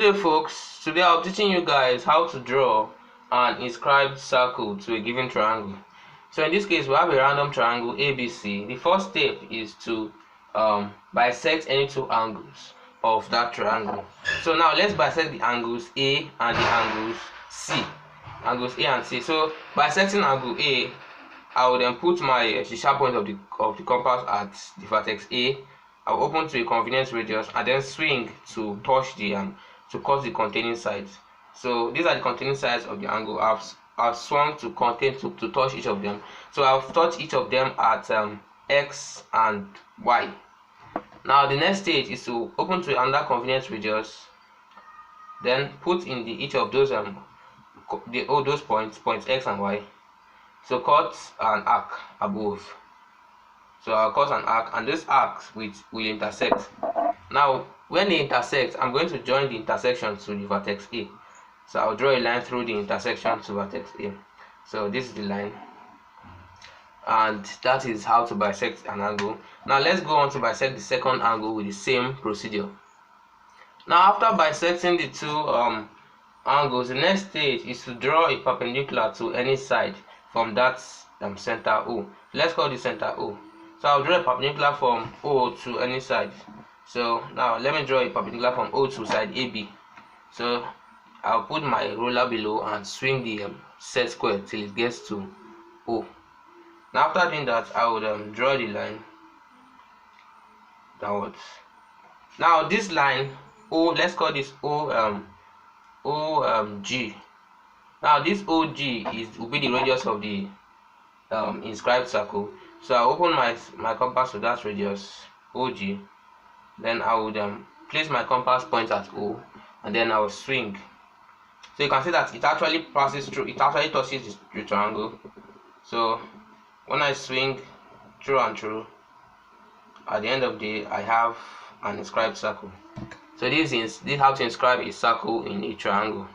day folks, today I'm teaching you guys how to draw an inscribed circle to a given triangle. So in this case we have a random triangle ABC. The first step is to bisect any two angles of that triangle. So now let's bisect the angles A and the angles C. Angles A and C. So bisecting angle A, I will then put my sharp point of the compass at the vertex A. I'll open to a convenient radius and then swing to touch the to cut the containing sides. So these are the containing sides of the angle. I've swung to touch each of them. So I've touched each of them at X and Y. Now the next stage is to open to another convenient radius, then put in each of those those points X and Y. So cut an arc above. So I'll cut an arc, and this arc will intersect. Now when they intersect, I'm going to join the intersection to the vertex A. So I'll draw a line through the intersection to vertex A. So this is the line, and that is how to bisect an angle. Now let's go on to bisect the second angle with the same procedure. Now after bisecting the two angles, the next stage is to draw a perpendicular to any side from that center O. Let's call this center O. So I'll draw a perpendicular from O to any side. So now let me draw a perpendicular from O to side AB. So I'll put my ruler below and swing the set square till it gets to O. Now after doing that, I would draw the line downwards. Now this line O, let's call this OG. Now this OG will be the radius of the inscribed circle. So I open my compass to that radius OG. Then I would place my compass point at O, and then I will swing. So you can see that it actually passes through, it actually touches the triangle. So when I swing through and through, at the end of the day I have an inscribed circle. So this is how to inscribe a circle in a triangle.